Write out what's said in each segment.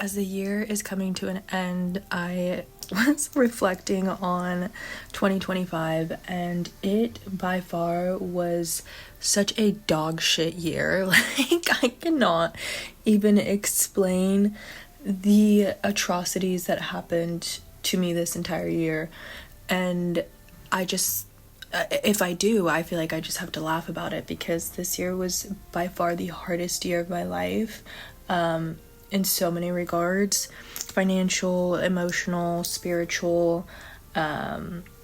As the year is coming to an end, I was reflecting on 2025, and it by far was such a dog shit year. Like, I cannot even explain the atrocities that happened to me this entire year. And I just, if I do, I feel like I just have to laugh about it because this year was by far the hardest year of my life. In so many regards: financial, emotional, spiritual,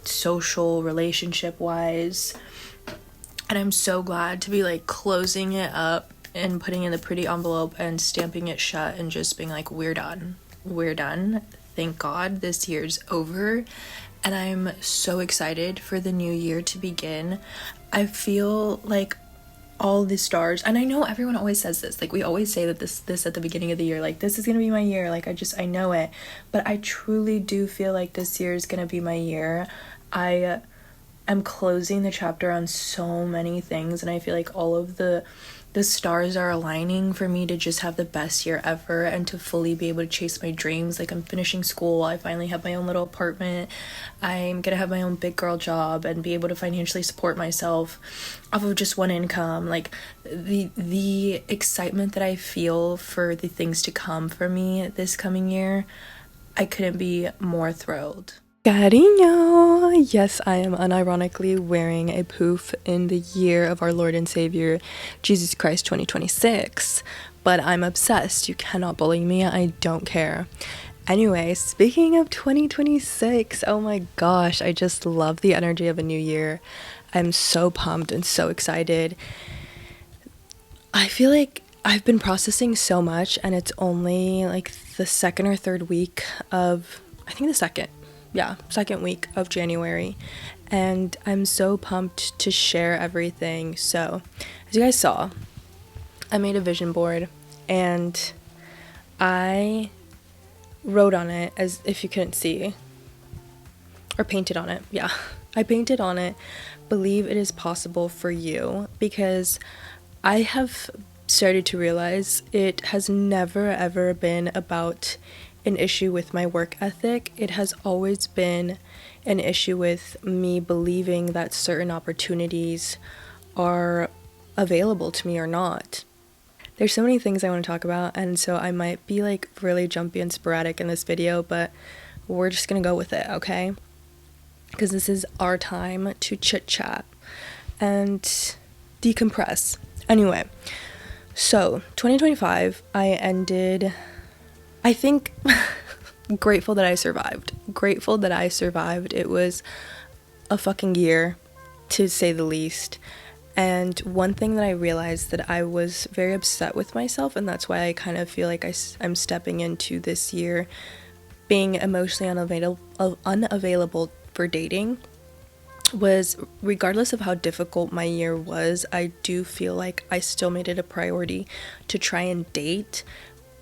social, relationship wise. And I'm so glad to be like closing it up and putting in the pretty envelope and stamping it shut and just being like, we're done. We're done. Thank God this year's over. And I'm so excited for the new year to begin. I feel like all the stars, and I know everyone always says this, like we always say that this at the beginning of the year, like this is gonna be my year, like I know it, but I truly do feel like this year is gonna be my year. I am closing the chapter on so many things, and I feel like all of the stars are aligning for me to just have the best year ever and to fully be able to chase my dreams. Like, I'm finishing school, I finally have my own little apartment, I'm gonna have my own big girl job and be able to financially support myself off of just one income. Like, the excitement that I feel for the things to come for me this coming year, I couldn't be more thrilled. Carino! Yes, I am unironically wearing a poof in the year of our Lord and Savior, Jesus Christ 2026. But I'm obsessed. You cannot bully me. I don't care. Anyway, speaking of 2026, oh my gosh, I just love the energy of a new year. I'm so pumped and so excited. I feel like I've been processing so much, and it's only like the second or third week of, I think the second week of January, and I'm so pumped to share everything. So, as you guys saw, I made a vision board and I wrote on it, as if you couldn't see, or painted on it. Yeah, I painted on it, believe it is possible for you, because I have started to realize it has never ever been about an issue with my work ethic. It has always been an issue with me believing that certain opportunities are available to me or not. There's so many things I want to talk about, and so I might be like really jumpy and sporadic in this video, but we're just gonna go with it, okay? Because this is our time to chit chat and decompress. Anyway, so 2025, I ended, I think, grateful that I survived. Grateful that I survived. It was a fucking year, to say the least. And one thing that I realized, that I was very upset with myself, and that's why I kind of feel like I'm stepping into this year being emotionally unavailable for dating, was regardless of how difficult my year was, I do feel like I still made it a priority to try and date,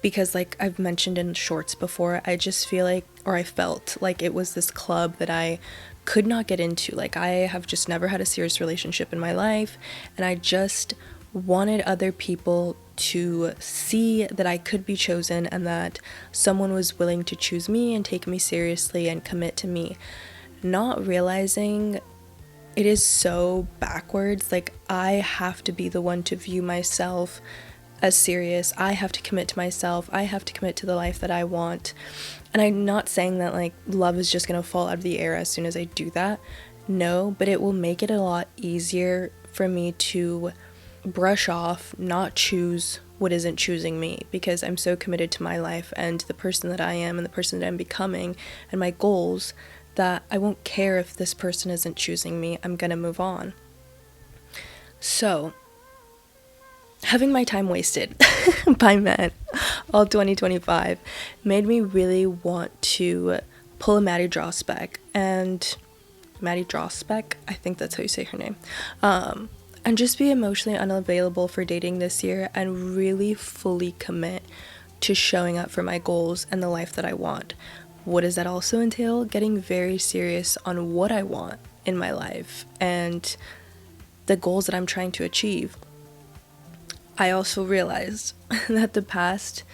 because like I've mentioned in shorts before, I just feel like, or I felt like it was this club that I could not get into. Like, I have just never had a serious relationship in my life, and I just wanted other people to see that I could be chosen and that someone was willing to choose me and take me seriously and commit to me, not realizing it is so backwards. Like, I have to be the one to view myself as serious. I have to commit to myself. I have to commit to the life that I want. And I'm not saying that like love is just gonna fall out of the air as soon as I do that. No, but it will make it a lot easier for me to brush off, not choose what isn't choosing me, because I'm so committed to my life and the person that I am and the person that I'm becoming and my goals, that I won't care if this person isn't choosing me. I'm gonna move on. So, having my time wasted by men all 2025 made me really want to pull a Maddie Drospec, and Maddie Drospec, I think that's how you say her name, and just be emotionally unavailable for dating this year and really fully commit to showing up for my goals and the life that I want. What does that also entail? Getting very serious on what I want in my life and the goals that I'm trying to achieve. I also realized that the past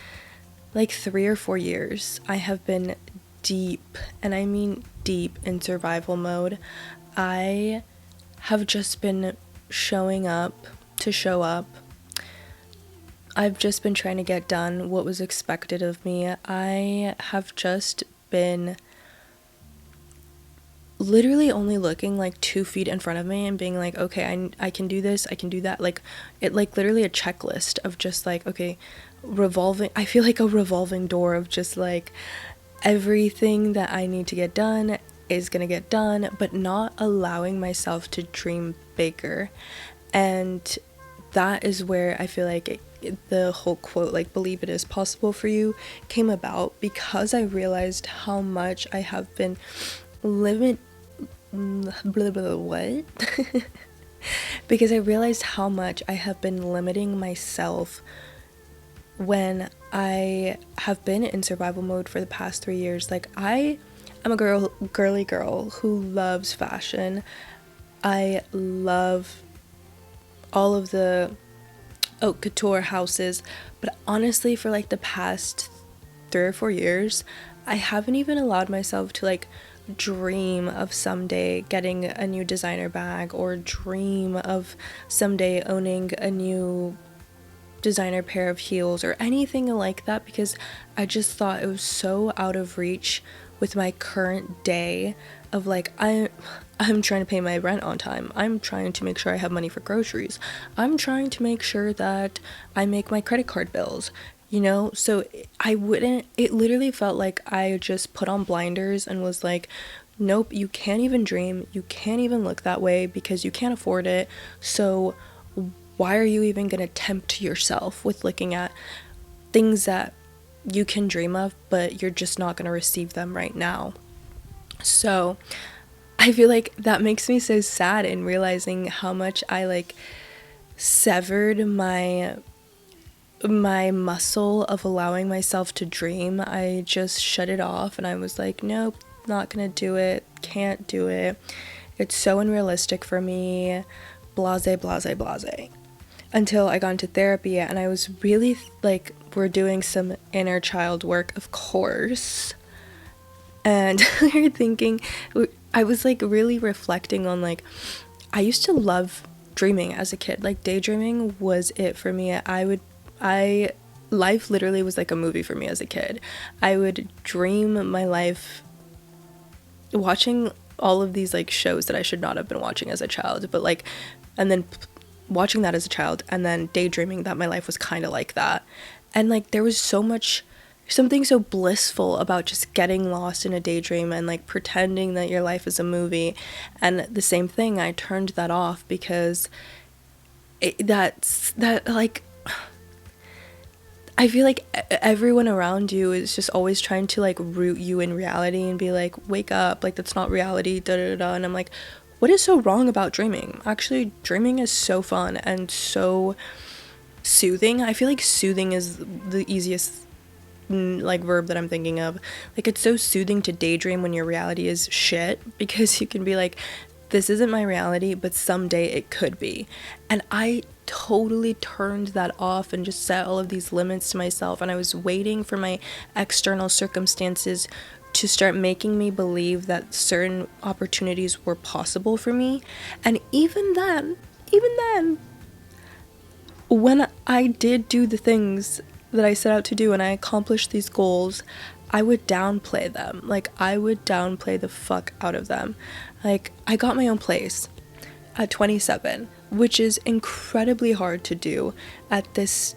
like 3 or 4 years, I have been deep, and I mean deep, in survival mode. I have just been showing up to show up. I've just been trying to get done what was expected of me. I have just been literally only looking like 2 feet in front of me and being like, okay, I can do this, I can do that. Like, it, like, literally a checklist of just like, okay, revolving, I feel like a revolving door of just like everything that I need to get done is gonna get done, but not allowing myself to dream bigger. And that is where I feel like the whole quote, like, believe it is possible for you, came about, because I realized how much I have been living blah, blah, what because I realized how much I have been limiting myself when I have been in survival mode for the past 3 years. Like, I am a girly girl who loves fashion. I love all of the haute couture houses, but honestly, for like the past 3 or 4 years, I haven't even allowed myself to like dream of someday getting a new designer bag, or dream of someday owning a new designer pair of heels or anything like that, because I just thought it was so out of reach with my current day of like, I'm trying to pay my rent on time. I'm trying to make sure I have money for groceries. I'm trying to make sure that I make my credit card bills, you know? So it literally felt like I just put on blinders and was like, nope, you can't even dream. You can't even look that way because you can't afford it. So why are you even going to tempt yourself with looking at things that you can dream of, but you're just not going to receive them right now? So I feel like that makes me so sad in realizing how much I like severed my muscle of allowing myself to dream. I just shut it off and I was like, nope, not gonna do it, can't do it. It's so unrealistic for me, blase, blase, blase. Until I got into therapy and I was really like, we're doing some inner child work, of course. And we were thinking, I was like really reflecting on like, I used to love dreaming as a kid. Like, daydreaming was it for me. Life literally was like a movie for me as a kid. I would dream my life watching all of these like shows that I should not have been watching as a child, but like, and then watching that as a child and then daydreaming that my life was kind of like that. And like, there was something so blissful about just getting lost in a daydream and like pretending that your life is a movie. And the same thing, I turned that off because I feel like everyone around you is just always trying to like root you in reality and be like, wake up, like that's not reality, da da da. And I'm like, what is so wrong about dreaming? Actually, dreaming is so fun and so soothing. I feel like soothing is the easiest like verb that I'm thinking of. Like, it's so soothing to daydream when your reality is shit, because you can be like, this isn't my reality, but someday it could be. And I totally turned that off and just set all of these limits to myself, and I was waiting for my external circumstances to start making me believe that certain opportunities were possible for me. And even then, when I did do the things that I set out to do and I accomplished these goals, I would downplay them. Like, I would downplay the fuck out of them. Like, I got my own place at 27, which is incredibly hard to do at this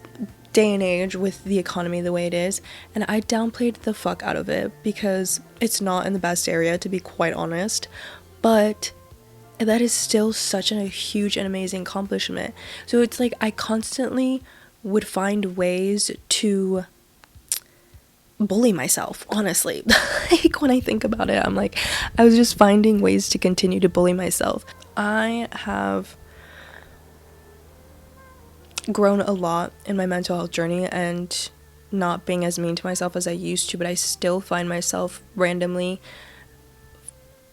day and age with the economy the way it is, and I downplayed the fuck out of it because it's not in the best area, to be quite honest, but that is still such a huge and amazing accomplishment. So it's like I constantly would find ways to bully myself, honestly. Like, when I think about it, I'm like, I was just finding ways to continue to bully myself. I have grown a lot in my mental health journey and not being as mean to myself as I used to, but I still find myself randomly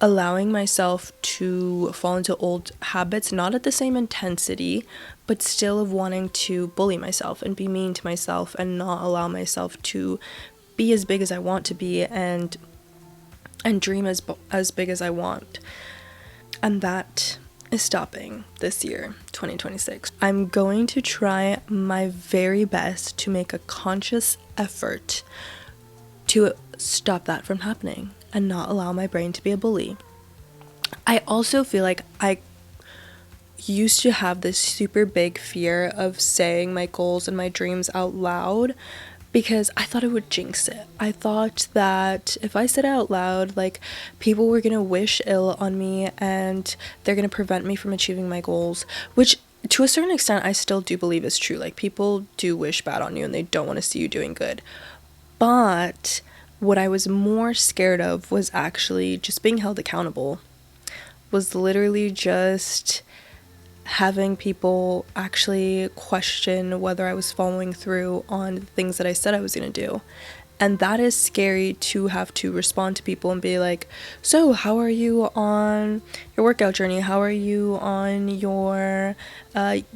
allowing myself to fall into old habits, not at the same intensity, but still of wanting to bully myself and be mean to myself and not allow myself to be as big as I want to be and dream as big as I want. And that is stopping this year, 2026. I'm going to try my very best to make a conscious effort to stop that from happening and not allow my brain to be a bully. I also feel like I used to have this super big fear of saying my goals and my dreams out loud because I thought it would jinx it. I thought that if I said it out loud, like, people were gonna wish ill on me and they're gonna prevent me from achieving my goals, which to a certain extent I still do believe is true. Like, people do wish bad on you and they don't want to see you doing good. But what I was more scared of was actually just being held accountable. Was literally just having people actually question whether I was following through on the things that I said I was going to do. And that is scary to have to respond to people and be like, so how are you on your workout journey? How are you on your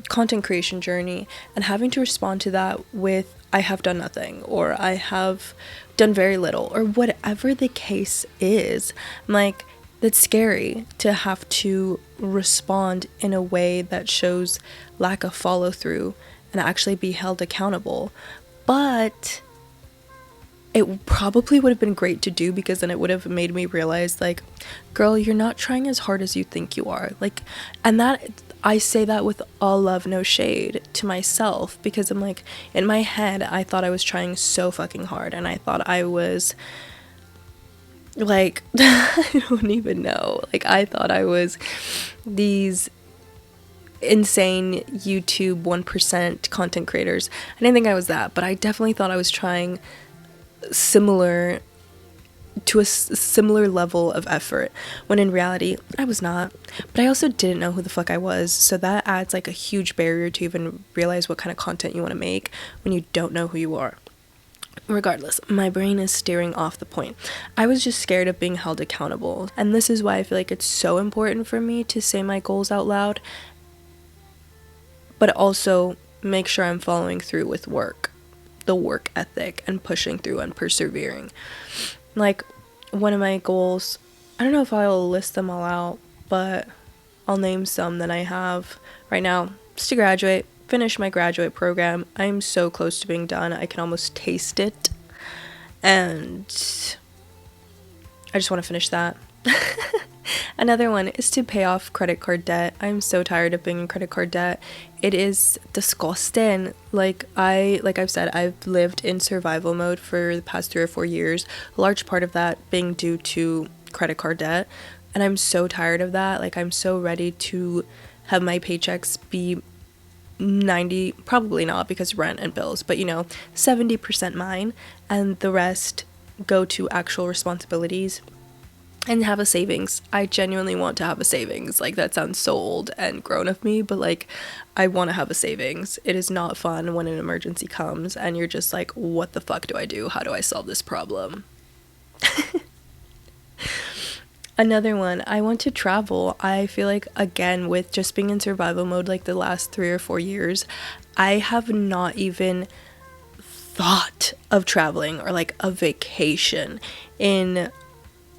content creation journey? And having to respond to that with, I have done nothing, or I have done very little, or whatever the case is. I'm like, that's scary to have to respond in a way that shows lack of follow through and actually be held accountable. But it probably would have been great to do, because then it would have made me realize, like, girl, you're not trying as hard as you think you are. Like, and that, I say that with all love, no shade to myself, because I'm like, in my head, I thought I was trying so fucking hard, and I thought I was, like, I don't even know. Like, I thought I was these insane YouTube 1% content creators. I didn't think I was that, but I definitely thought I was trying similar to a similar level of effort, when in reality I was not. But I also didn't know who the fuck I was, so that adds like a huge barrier to even realize what kind of content you want to make when you don't know who you are. Regardless, my brain is steering off the point. I was just scared of being held accountable, and this is why I feel like it's so important for me to say my goals out loud, but also make sure I'm following through with the work ethic, and pushing through and persevering. Like, one of my goals, I don't know if I'll list them all out, but I'll name some that I have right now, is to graduate, finish my graduate program. I'm so close to being done. I can almost taste it, and I just want to finish that. Another one is to pay off credit card debt. I'm so tired of being in credit card debt. It is disgusting. Like I've said, I've lived in survival mode for the past 3 or 4 years, a large part of that being due to credit card debt. And I'm so tired of that. Like, I'm so ready to have my paychecks be 90, probably not because rent and bills, but 70% mine, and the rest go to actual responsibilities, and have a savings. I genuinely want to have a savings. Like, that sounds so old and grown of me, but like, I want to have a savings. It is not fun when an emergency comes and you're just like, what the fuck do I do? How do I solve this problem? Another one, I want to travel. I feel like, again, with just being in survival mode like the last 3 or 4 years, I have not even thought of traveling or like a vacation in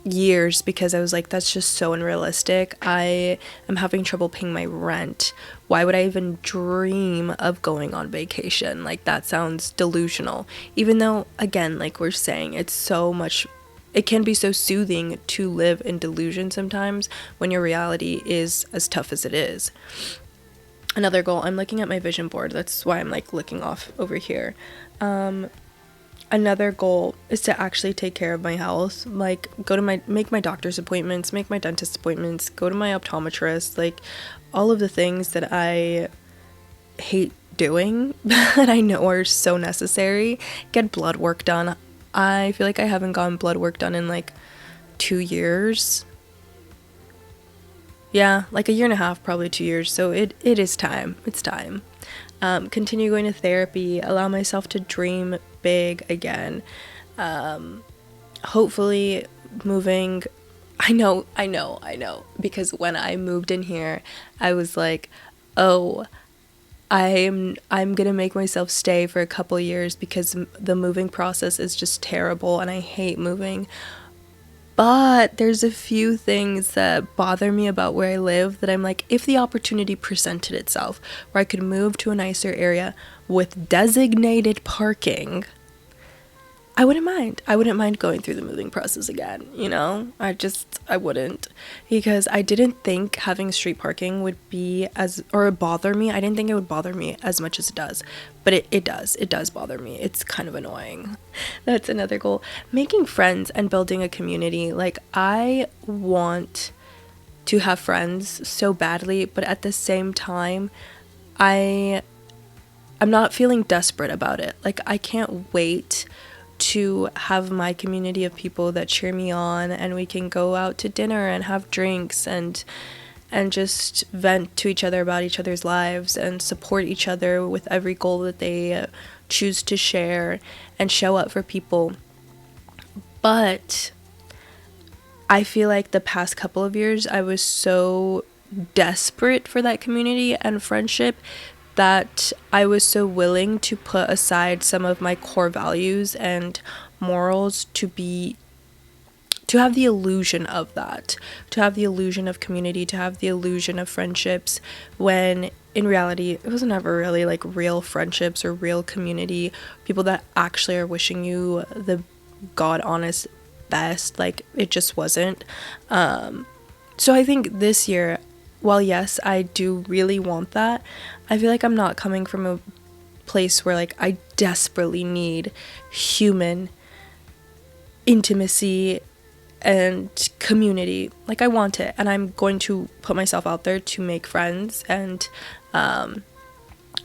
years, because I was like, that's just so unrealistic. I am having trouble paying my rent. Why would I even dream of going on vacation? Like, that sounds delusional. Even though, again, like we're saying, it can be so soothing to live in delusion sometimes when your reality is as tough as it is. Another goal, I'm looking at my vision board. That's why I'm like looking off over here. Another goal is to actually take care of my health, like make my doctor's appointments, make my dentist appointments, go to my optometrist, like all of the things that I hate doing that I know are so necessary. Get blood work done. I feel like I haven't gotten blood work done in like 2 years. Yeah, like a year and a half, probably 2 years. So it is time. It's time. Continue going to therapy, allow myself to dream big again. Hopefully moving I know. Because when I moved in here, I was like, oh, I'm gonna make myself stay for a couple years because the moving process is just terrible and I hate moving. But there's a few things that bother me about where I live that I'm like, if the opportunity presented itself where I could move to a nicer area with designated parking, I wouldn't mind. I wouldn't mind going through the moving process again, you know? I wouldn't. Because I didn't think having street parking would be or bother me. I didn't think it would bother me as much as it does. But it does. It does bother me. It's kind of annoying. That's another goal. Making friends and building a community. Like, I want to have friends so badly, but at the same time, I'm not feeling desperate about it. Like, I can't wait to have my community of people that cheer me on, and we can go out to dinner and have drinks and just vent to each other about each other's lives and support each other with every goal that they choose to share and show up for people. But I feel like the past couple of years I was so desperate for that community and friendship that I was so willing to put aside some of my core values and morals to have the illusion of that, to have the illusion of community, to have the illusion of friendships, when in reality it was never really like real friendships or real community, people that actually are wishing you the god honest best. Like, it just wasn't. So I think this year, while yes, I do really want that, I feel like I'm not coming from a place where like I desperately need human intimacy and community. Like, I want it, and I'm going to put myself out there to make friends and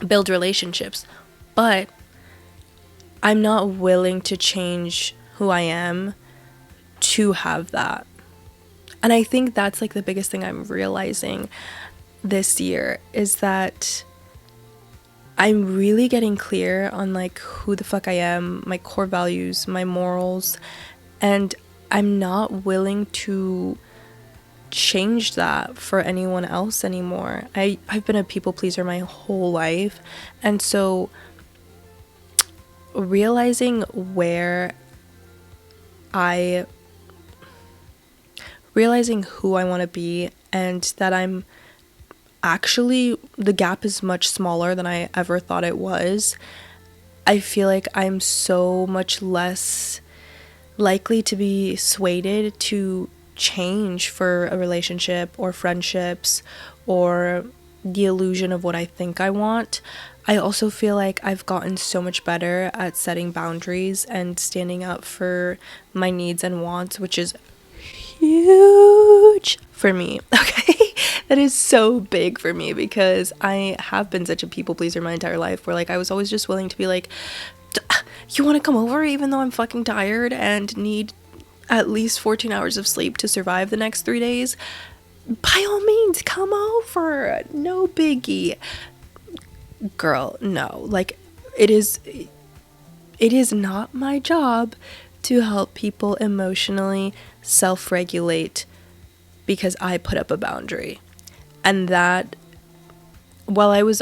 build relationships, but I'm not willing to change who I am to have that. And I think that's like the biggest thing I'm realizing this year, is that I'm really getting clear on like who the fuck I am, my core values, my morals, and I'm not willing to change that for anyone else anymore. I've been a people pleaser my whole life, and so realizing who I want to be, and that I'm actually, the gap is much smaller than I ever thought it was. I feel like I'm so much less likely to be swayed to change for a relationship or friendships or the illusion of what I think I want. I also feel like I've gotten so much better at setting boundaries and standing up for my needs and wants, which is huge for me. Okay, that is so big for me, because I have been such a people pleaser my entire life, where like I was always just willing to be like, you want to come over even though I'm fucking tired and need at least 14 hours of sleep to survive the next 3 days? By all means, come over, no biggie. Girl, no. Like, it is not my job to help people emotionally self-regulate because I put up a boundary. And that, while I was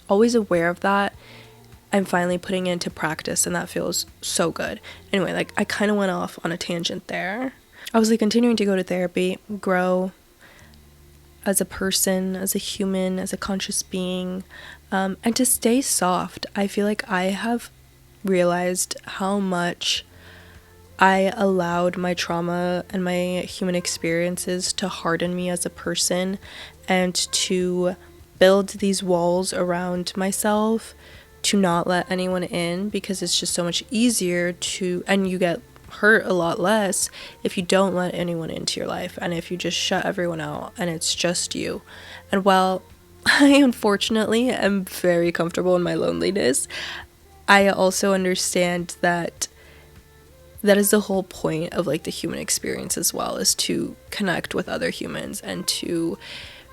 always aware of that, I'm finally putting it into practice, and that feels so good. Anyway, like, I kind of went off on a tangent there. I was like continuing to go to therapy, grow as a person, as a human, as a conscious being, and to stay soft. I feel like I have realized how much I allowed my trauma and my human experiences to harden me as a person, and to build these walls around myself to not let anyone in, because it's just so much easier to, and you get hurt a lot less if you don't let anyone into your life, and if you just shut everyone out and it's just you. And while I unfortunately am very comfortable in my loneliness, I also understand that that is the whole point of like the human experience as well, is to connect with other humans and to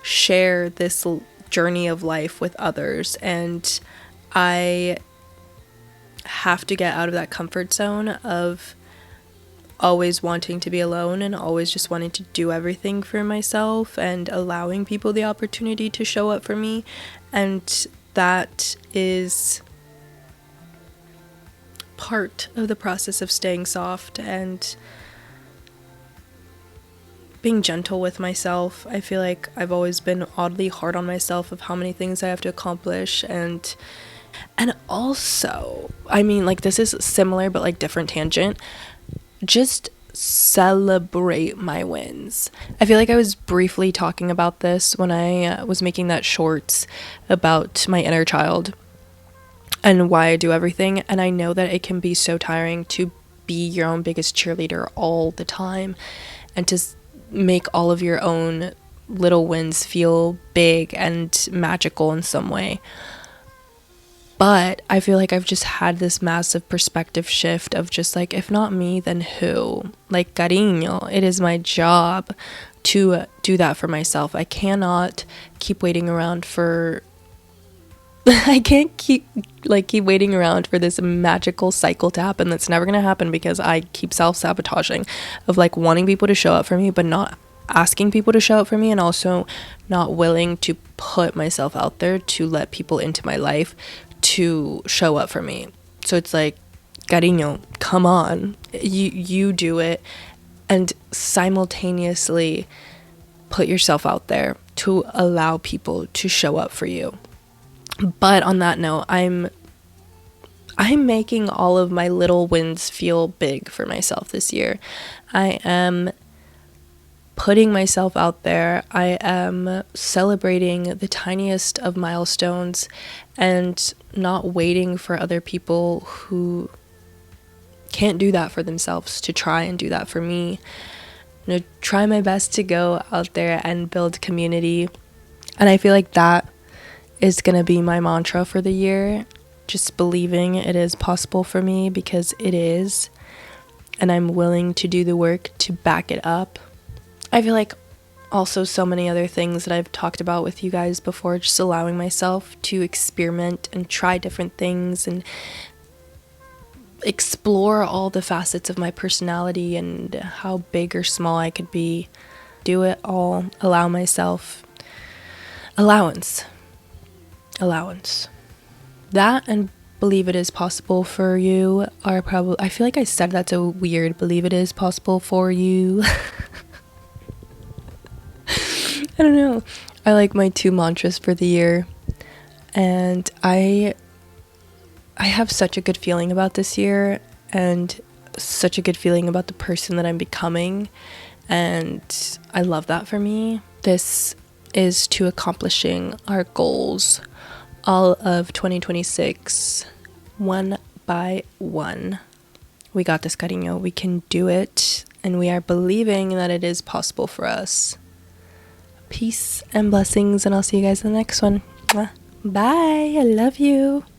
share this journey of life with others. And I have to get out of that comfort zone of always wanting to be alone and always just wanting to do everything for myself and allowing people the opportunity to show up for me. And that is part of the process of staying soft and being gentle with myself. I feel like I've always been oddly hard on myself of how many things I have to accomplish, and also, I mean, like, this is similar but like different tangent. Just celebrate my wins. I feel like I was briefly talking about this when I was making that shorts about my inner child and why I do everything, and I know that it can be so tiring to be your own biggest cheerleader all the time and to make all of your own little wins feel big and magical in some way. But I feel like I've just had this massive perspective shift of just like, if not me, then who? Like, Carino, it is my job to do that for myself. I cannot keep waiting around for I can't keep waiting around for this magical cycle to happen that's never going to happen, because I keep self-sabotaging of like wanting people to show up for me but not asking people to show up for me, and also not willing to put myself out there to let people into my life to show up for me. So it's like, Carino, come on, you do it, and simultaneously put yourself out there to allow people to show up for you. But on that note, I'm making all of my little wins feel big for myself this year. I am putting myself out there. I am celebrating the tiniest of milestones and not waiting for other people who can't do that for themselves to try and do that for me. I'm gonna try my best to go out there and build community. And I feel like that is going to be my mantra for the year. Just believing it is possible for me, because it is. And I'm willing to do the work to back it up. I feel like also so many other things that I've talked about with you guys before, just allowing myself to experiment and try different things and explore all the facets of my personality and how big or small I could be. Do it all. Allow myself allowance. That and believe it is possible for you are probably, I feel like I said that so weird, believe it is possible for you. I don't know. I like my 2 mantras for the year, and I have such a good feeling about this year and such a good feeling about the person that I'm becoming, and I love that for me. This is to accomplishing our goals all of 2026, one by one. We got this, Carino. We can do it, and we are believing that it is possible for us. Peace and blessings, and I'll see you guys in the next one. Bye. I love you.